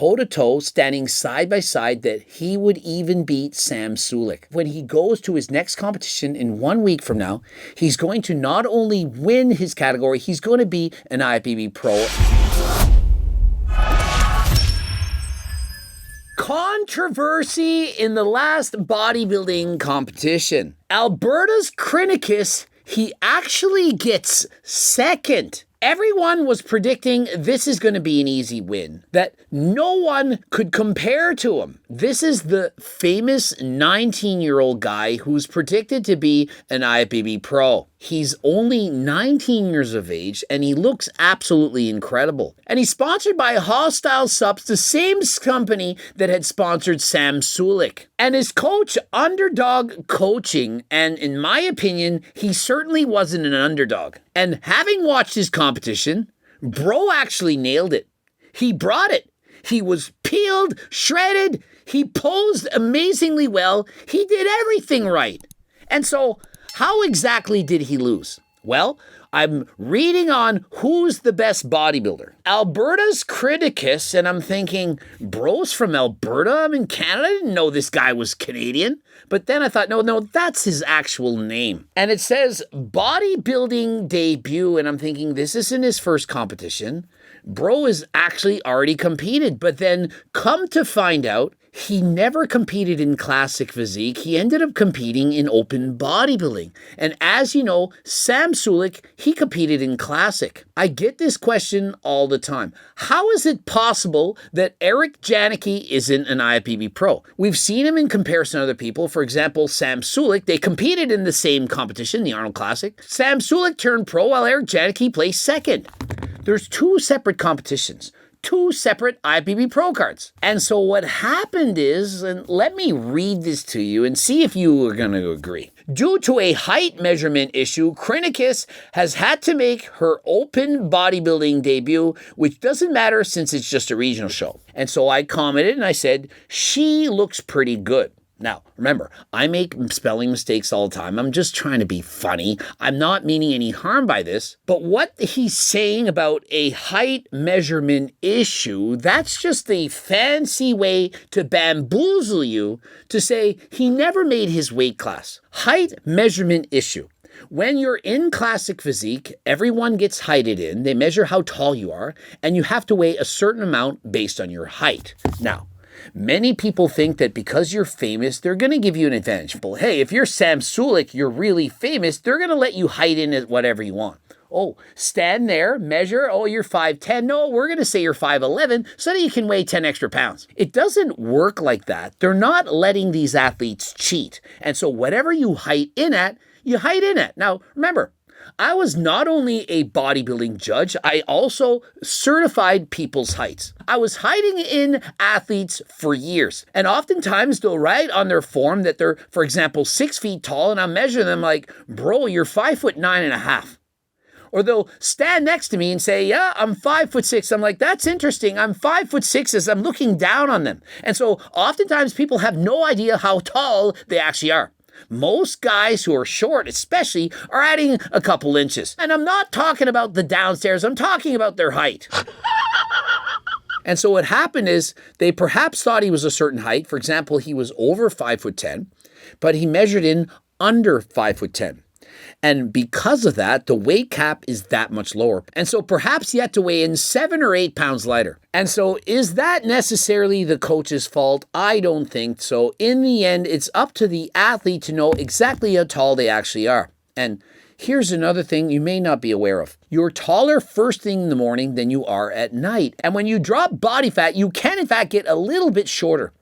toe-to-toe, standing side by side, that he would even beat Sam Sulek. When he goes to his next competition in 1 week from now, he's going to not only win his category, he's going to be an IFBB pro. Controversy in the last bodybuilding competition. Alberta's Krinickis, he actually gets second. Everyone was predicting this is going to be an easy win, that no one could compare to him. This is the famous 19-year-old guy who's predicted to be an IFBB pro. He's only 19 years of age, and he looks absolutely incredible. And he's sponsored by Hostile Subs, the same company that had sponsored Sam Sulek. And his coach, Underdog Coaching, and in my opinion, he certainly wasn't an underdog. And having watched his competition, bro actually nailed it. He brought it. He was peeled, shredded, he posed amazingly well, he did everything right. And so, how exactly did he lose? Well, I'm reading on who's the best bodybuilder. Alberta's Krinickis, and I'm thinking, bro's from Alberta? I'm in Canada. I didn't know this guy was Canadian. But then I thought, no, that's his actual name. And it says bodybuilding debut, and I'm thinking, this isn't his first competition. Bro has actually already competed, but then come to find out, he never competed in classic physique. He ended up competing in open bodybuilding. And as you know, Sam Sulek, he competed in classic. I get this question all the time. How is it possible that Eric Janicki isn't an IFBB pro? We've seen him in comparison to other people. For example, Sam Sulek, they competed in the same competition, the Arnold Classic. Sam Sulek turned pro while Eric Janicki placed second. There's two separate competitions. Two separate IFBB Pro cards. And so what happened is, and let me read this to you and see if you are going to agree. Due to a height measurement issue, Krinickis has had to make her open bodybuilding debut, which doesn't matter since it's just a regional show. And so I commented and I said, she looks pretty good. Now, remember, I make spelling mistakes all the time. I'm just trying to be funny. I'm not meaning any harm by this. But what he's saying about a height measurement issue, that's just a fancy way to bamboozle you to say he never made his weight class. Height measurement issue. When you're in classic physique, everyone gets heighted in. They measure how tall you are, and you have to weigh a certain amount based on your height. Now, many people think that because you're famous, they're going to give you an advantage. Well, hey, if you're Sam Sulek, you're really famous, they're going to let you height in at whatever you want. Oh, stand there, measure, oh, you're 5'10". No, we're going to say you're 5'11", so that you can weigh 10 extra pounds. It doesn't work like that. They're not letting these athletes cheat. And so whatever you height in at, you height in at. Now, remember, I was not only a bodybuilding judge, I also certified people's heights. I was heighting in athletes for years. And oftentimes they'll write on their form that they're, for example, 6 feet tall, and I'll measure them like, bro, you're 5'9.5". Or they'll stand next to me and say, yeah, I'm 5'6". I'm like, that's interesting. I'm 5'6" as I'm looking down on them. And so oftentimes people have no idea how tall they actually are. Most guys who are short, especially, are adding a couple inches. And I'm not talking about the downstairs, I'm talking about their height. And so what happened is they perhaps thought he was a certain height. For example, he was over 5'10", but he measured in under 5'10". And because of that, the weight cap is that much lower. And so perhaps he had to weigh in 7 or 8 pounds lighter. And so is that necessarily the coach's fault? I don't think so. In the end, it's up to the athlete to know exactly how tall they actually are. And here's another thing you may not be aware of. You're taller first thing in the morning than you are at night. And when you drop body fat, you can in fact get a little bit shorter.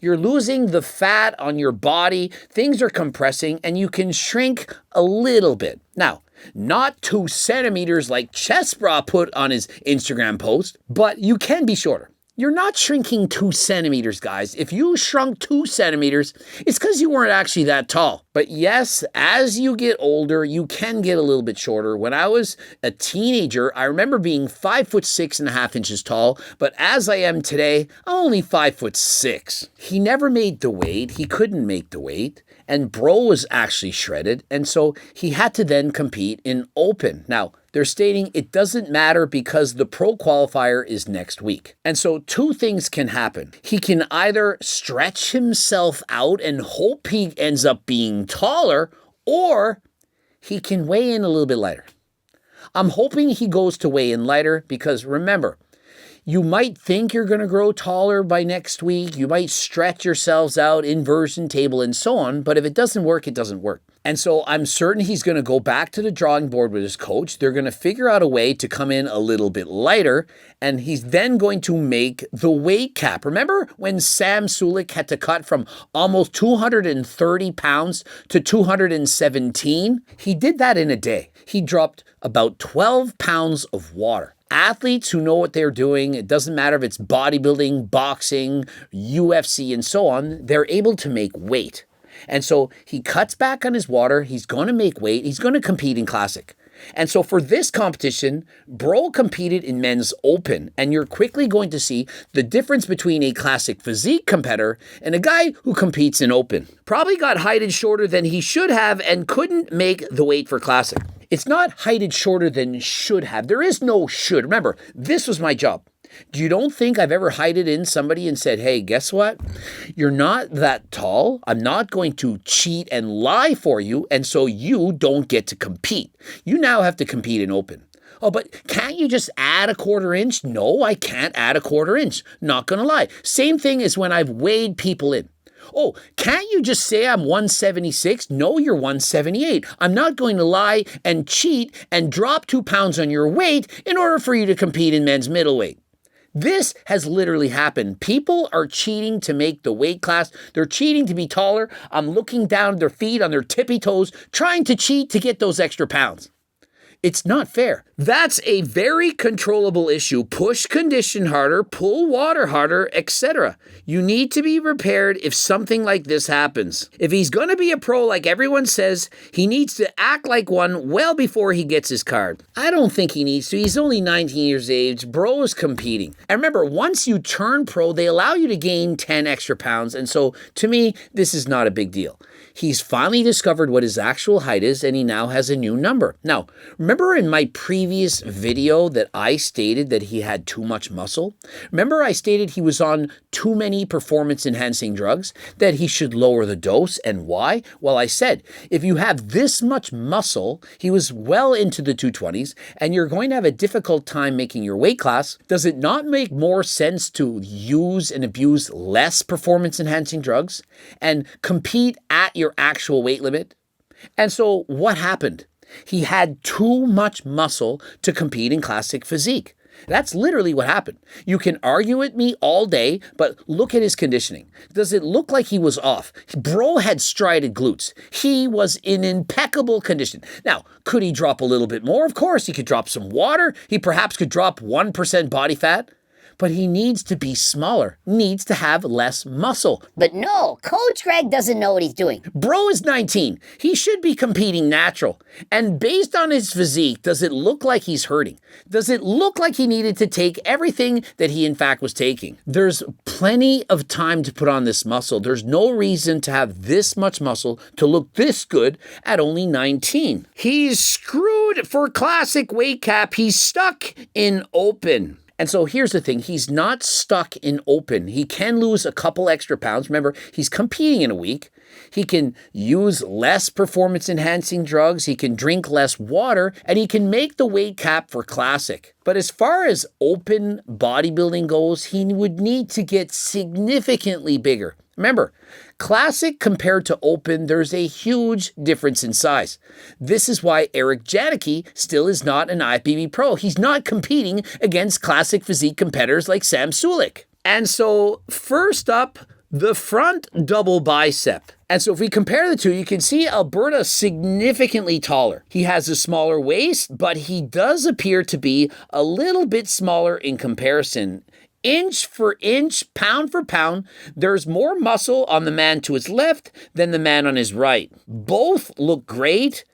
You're losing the fat on your body, things are compressing, and you can shrink a little bit. Now, not 2 centimeters like Chest Bra put on his Instagram post, but you can be shorter. You're not shrinking 2 centimeters, guys. If you shrunk 2 centimeters, it's because you weren't actually that tall. But yes, as you get older, you can get a little bit shorter. When I was a teenager, I remember being 5'6.5 inches tall, but as I am today, I'm only 5'6". He never made the weight. He couldn't make the weight. And bro was actually shredded, and so he had to then compete in open. Now, They're stating it doesn't matter because the pro qualifier is next week. And so two things can happen. He can either stretch himself out and hope he ends up being taller, or he can weigh in a little bit lighter. I'm hoping he goes to weigh in lighter because remember, you might think you're going to grow taller by next week. You might stretch yourselves out, inversion table, and so on. But if it doesn't work, it doesn't work. And so I'm certain he's going to go back to the drawing board with his coach. They're going to figure out a way to come in a little bit lighter. And he's then going to make the weight cap. Remember when Sam Sulek had to cut from almost 230 pounds to 217? He did that in a day. He dropped about 12 pounds of water. Athletes who know what they're doing, it doesn't matter if it's bodybuilding, boxing, UFC, and so on, they're able to make weight. And so he cuts back on his water, he's going to make weight, he's going to compete in Classic. And so for this competition, Bro competed in men's open, and you're quickly going to see the difference between a classic physique competitor and a guy who competes in open. Probably got heighted shorter than he should have and couldn't make the weight for Classic. It's not heighted shorter than should have. There is no should. Remember, this was my job. You don't think I've ever heighted in somebody and said, hey, guess what? You're not that tall. I'm not going to cheat and lie for you, and so you don't get to compete. You now have to compete in open. Oh, but can't you just add a quarter inch? No, I can't add a quarter inch. Not going to lie. Same thing as when I've weighed people in. Oh, can't you just say I'm 176? No, you're 178. I'm not going to lie and cheat and drop 2 pounds on your weight in order for you to compete in men's middleweight. This has literally happened. People are cheating to make the weight class. They're cheating to be taller. I'm looking down at their feet on their tippy toes, trying to cheat to get those extra pounds. It's not fair. That's a very controllable issue. Push condition harder, pull water harder, etc. You need to be prepared if something like this happens. If he's going to be a pro like everyone says, he needs to act like one well before he gets his card. I don't think he needs to. He's only 19 years of age. Bro is competing. And remember, once you turn pro, they allow you to gain 10 extra pounds. And so, to me, this is not a big deal. He's finally discovered what his actual height is, and he now has a new number. Now, remember in my previous video that I stated that he had too much muscle? Remember I stated he was on too many performance-enhancing drugs, that he should lower the dose, and why? Well, I said, if you have this much muscle, he was well into the 220s, and you're going to have a difficult time making your weight class, does it not make more sense to use and abuse less performance-enhancing drugs and compete at your actual weight limit? And so what happened? He had too much muscle to compete in classic physique. That's literally what happened. You can argue with me all day, but look at his conditioning. Does it look like he was off? Bro had strided glutes. He was in impeccable condition. Now, could he drop a little bit more? Of course, he could drop some water. He perhaps could drop 1% body fat. But he needs to be smaller, needs to have less muscle. But no, Coach Greg doesn't know what he's doing. Bro is 19. He should be competing natural. And based on his physique, does it look like he's hurting? Does it look like he needed to take everything that he in fact was taking? There's plenty of time to put on this muscle. There's no reason to have this much muscle to look this good at only 19. He's screwed for classic weight cap. He's stuck in open. And so here's the thing, he's not stuck in open. He can lose a couple extra pounds. Remember, he's competing in a week. He can use less performance-enhancing drugs. He can drink less water, and he can make the weight cap for classic. But as far as open bodybuilding goes, he would need to get significantly bigger. Remember, classic compared to open, there's a huge difference in size. This is why Eric Janicki still is not an IFBB pro. He's not competing against classic physique competitors like Sam Sulek. And so first up, the front double bicep. And so if we compare the two, you can see Alberta significantly taller. He has a smaller waist, but he does appear to be a little bit smaller in comparison. Inch for inch, pound for pound, there's more muscle on the man to his left than the man on his right. Both look great,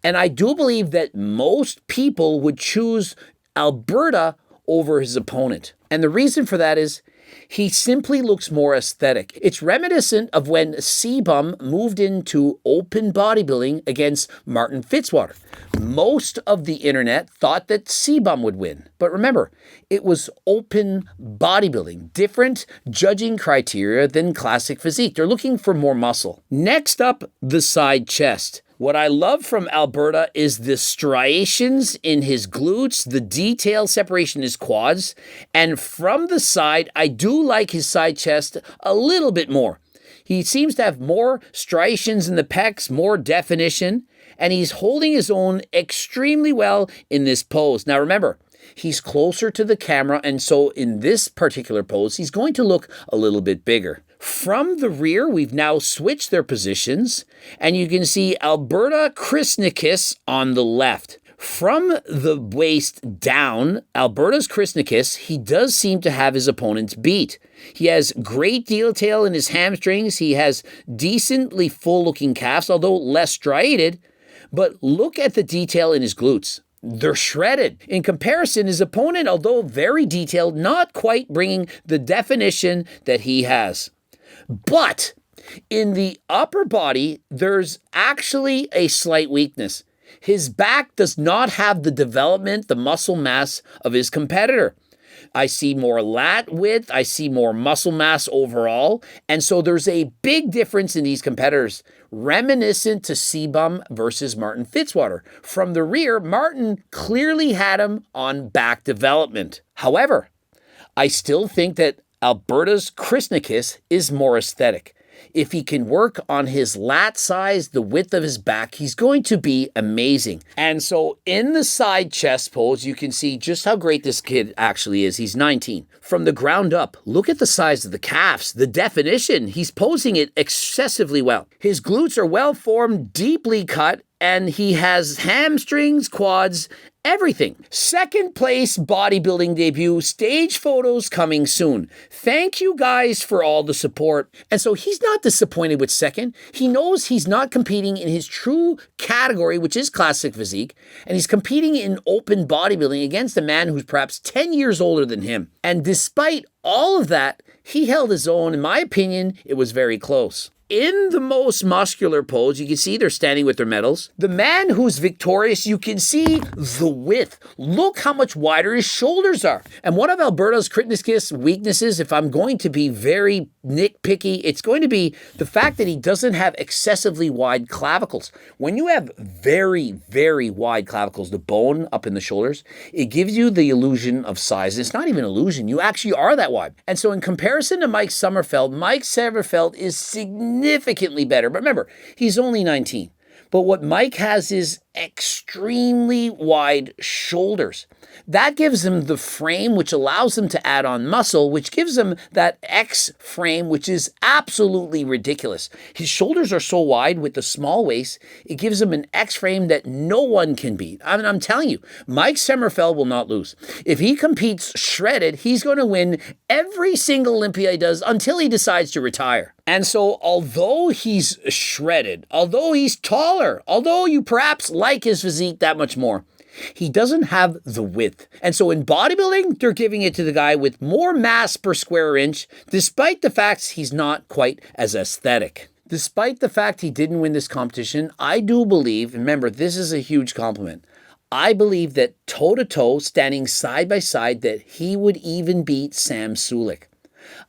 and I do believe that most people would choose Alberta over his opponent. And the reason for that is He simply looks more aesthetic. It's reminiscent of when Sebum moved into open bodybuilding against Martin Fitzwater. Most of the internet thought that Sebum would win. But remember, it was open bodybuilding, different judging criteria than classic physique. They're looking for more muscle. Next up, the side chest. What I love from Alberta is the striations in his glutes, the detailed separation in his quads, and from the side, I do like his side chest a little bit more. He seems to have more striations in the pecs, more definition, and he's holding his own extremely well in this pose. Now remember, he's closer to the camera, and so in this particular pose, he's going to look a little bit bigger. From the rear, we've now switched their positions, and you can see Alberta Krinickis on the left. From the waist down, Alberta's Krinickis, he does seem to have his opponents beat. He has great detail in his hamstrings. He has decently full-looking calves, although less striated. But look at the detail in his glutes. They're shredded. In comparison, his opponent, although very detailed, not quite bringing the definition that he has. But in the upper body, there's actually a slight weakness. His back does not have the development, the muscle mass of his competitor. I see more lat width, I see more muscle mass overall, and so there's a big difference in these competitors, reminiscent to Sebum versus Martin Fitzwater. From the rear, Martin clearly had him on back development. However, I still think that Alberta's Krinickis is more aesthetic. If he can work on his lat size, the width of his back, he's going to be amazing. And so in the side chest pose, you can see just how great this kid actually is. He's 19. From the ground up, look at the size of the calves, the definition. He's posing it excessively well. His glutes are well formed, deeply cut, and he has hamstrings, quads, everything. Second place bodybuilding debut, stage photos coming soon. Thank you guys for all the support. And so he's not disappointed with second. He knows he's not competing in his true category, which is classic physique, and he's competing in open bodybuilding against a man who's perhaps 10 years older than him. And despite all of that, he held his own. In my opinion, it was very close. In the most muscular pose, you can see they're standing with their medals. The man who's victorious, you can see the width. Look how much wider his shoulders are. And one of Alberta's Krinickis weaknesses, if I'm going to be very nitpicky, it's going to be the fact that he doesn't have excessively wide clavicles. When you have very, very wide clavicles, the bone up in the shoulders, it gives you the illusion of size. It's not even illusion. You actually are that wide. And so in comparison to Mike Sommerfeld is significantly better. But remember, he's only 19. But what Mike has is extremely wide shoulders. That gives him the frame, which allows him to add on muscle, which gives him that X frame, which is absolutely ridiculous. His shoulders are so wide with the small waist, it gives him an X frame that no one can beat. I'm telling you, Mike Sommerfeld will not lose. If he competes shredded, he's going to win every single Olympia he does until he decides to retire. And so although he's shredded, although he's taller, although you perhaps like his physique that much more, he doesn't have the width. And so in bodybuilding, they're giving it to the guy with more mass per square inch, despite the fact he's not quite as aesthetic. Despite the fact he didn't win this competition, I do believe, remember, this is a huge compliment, I believe that toe-to-toe, standing side by side, that he would even beat Sam Sulek.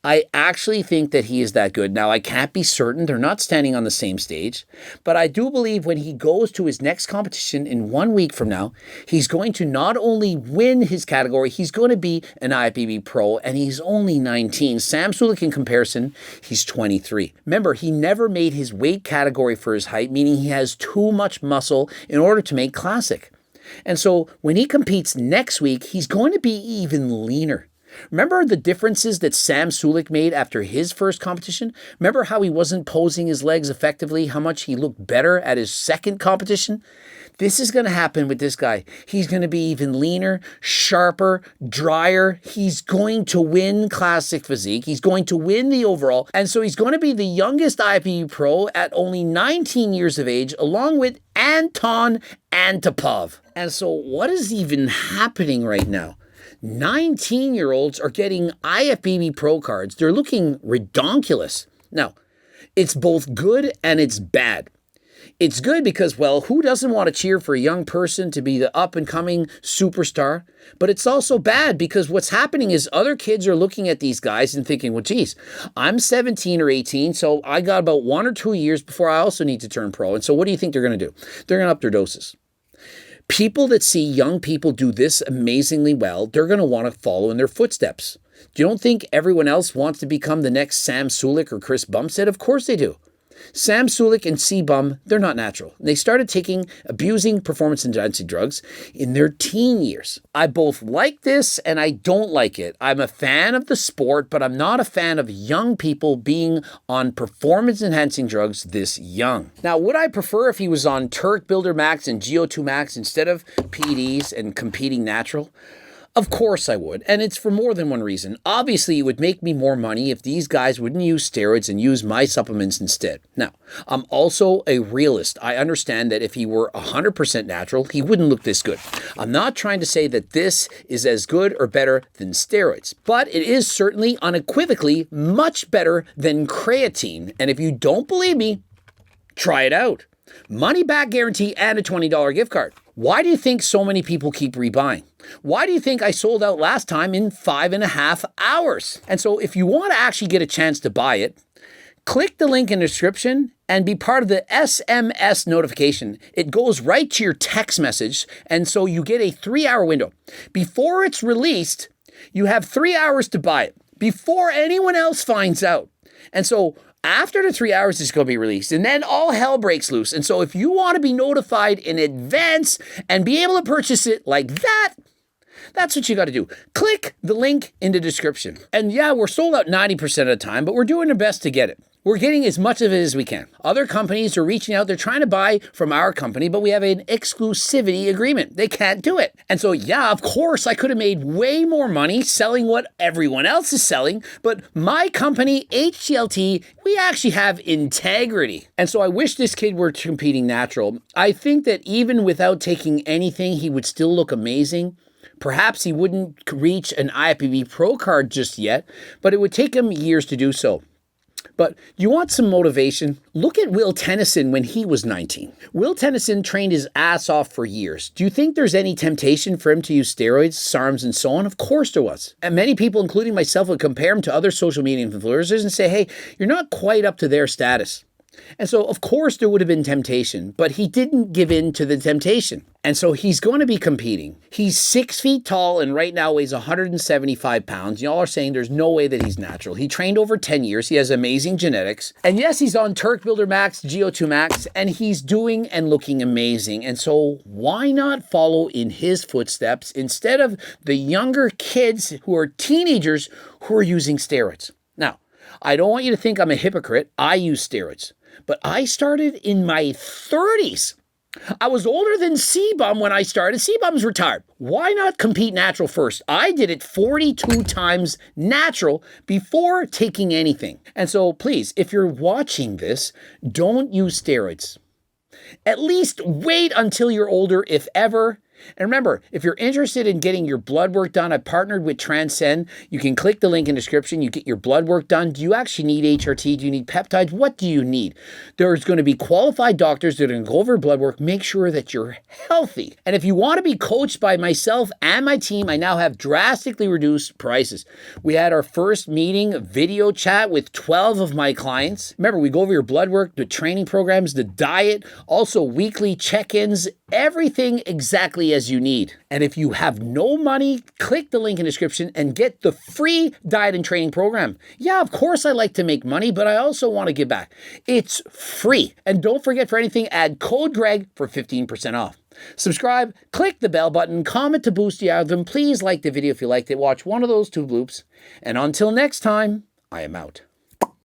I actually think that he is that good. Now, I can't be certain. They're not standing on the same stage. But I do believe when he goes to his next competition in 1 week from now, he's going to not only win his category, he's going to be an IFBB pro, and he's only 19. Sam Sulek, in comparison, he's 23. Remember, he never made his weight category for his height, meaning he has too much muscle in order to make classic. And so when he competes next week, he's going to be even leaner. Remember the differences that Sam Sulek made after his first competition? Remember how he wasn't posing his legs effectively, how much he looked better at his second competition? This is going to happen with this guy. He's going to be even leaner, sharper, drier. He's going to win classic physique. He's going to win the overall. And so he's going to be the youngest IFBB pro at only 19 years of age, along with Anton Antipov. And so what is even happening right now? 19-year-olds are getting IFBB Pro cards. They're looking redonkulous. Now, it's both good and it's bad. It's good because, well, who doesn't want to cheer for a young person to be the up-and-coming superstar? But it's also bad because what's happening is other kids are looking at these guys and thinking, well, geez, I'm 17 or 18, so I got about 1 or 2 years before I also need to turn pro. And so what do you think they're going to do? They're going to up their doses. People that see young people do this amazingly well, they're going to want to follow in their footsteps. You don't think everyone else wants to become the next Sam Sulek or Chris Bumstead? Of course they do. Sam Sulek and C-Bum, they're not natural. They started abusing performance-enhancing drugs in their teen years. I both like this and I don't like it. I'm a fan of the sport, but I'm not a fan of young people being on performance-enhancing drugs this young. Now, would I prefer if he was on Turk Builder Max and GO2 Max instead of PEDs and competing natural? Of course I would, and it's for more than one reason. Obviously, it would make me more money if these guys wouldn't use steroids and use my supplements instead. Now, I'm also a realist. I understand that if he were 100% natural, he wouldn't look this good. I'm not trying to say that this is as good or better than steroids, but it is certainly unequivocally much better than creatine. And if you don't believe me, try it out. Money back guarantee and a $20 gift card. Why do you think so many people keep rebuying? Why do you think I sold out last time in 5.5 hours? And so if you want to actually get a chance to buy it, click the link in the description and be part of the SMS notification. It goes right to your text message, and so you get a 3-hour window. Before it's released, you have 3 hours to buy it before anyone else finds out. And so after the 3 hours, it's going to be released, and then all hell breaks loose. And so if you want to be notified in advance and be able to purchase it like that, that's what you got to do. Click the link in the description. And yeah, we're sold out 90% of the time, but we're doing our best to get it. We're getting as much of it as we can. Other companies are reaching out. They're trying to buy from our company, but we have an exclusivity agreement. They can't do it. And so, yeah, of course, I could have made way more money selling what everyone else is selling, but my company, HTLT, we actually have integrity. And so I wish this kid were competing natural. I think that even without taking anything, he would still look amazing. Perhaps he wouldn't reach an IFBB Pro card just yet, but it would take him years to do so. But you want some motivation? Look at Will Tennyson when he was 19. Will Tennyson trained his ass off for years. Do you think there's any temptation for him to use steroids, SARMs, and so on? Of course there was. And many people, including myself, would compare him to other social media influencers and say, hey, you're not quite up to their status. And so, of course, there would have been temptation, but he didn't give in to the temptation. And so he's going to be competing. He's 6 feet tall and right now weighs 175 pounds. Y'all are saying there's no way that he's natural. He trained over 10 years. He has amazing genetics. And yes, he's on Turk Builder Max, GO2 Max, and he's doing and looking amazing. And so why not follow in his footsteps instead of the younger kids who are teenagers who are using steroids? Now, I don't want you to think I'm a hypocrite. I use steroids. But I started in my 30s. I was older than C-Bum when I started. C-Bum's retired. Why not compete natural first? I did it 42 times natural before taking anything. And so please, if you're watching this, don't use steroids. At least wait until you're older, if ever. And remember, if you're interested in getting your blood work done, I partnered with Transcend. You can click the link in the description. You get your blood work done. Do you actually need HRT? Do you need peptides? What do you need? There's going to be qualified doctors that are going to go over blood work, make sure that you're healthy. And if you want to be coached by myself and my team, I now have drastically reduced prices. We had our first meeting, video chat with 12 of my clients. Remember, we go over your blood work, the training programs, the diet, also weekly check-ins, everything exactly as you need. And if you have no money, click the link in the description and get the free diet and training program. Yeah, of course I like to make money, but I also want to give back. It's free. And don't forget, for anything, add code Greg for 15% off. Subscribe, click the bell button, comment to boost the algorithm. Please like the video if you liked it. Watch one of those 2 bloops. And until next time, I am out.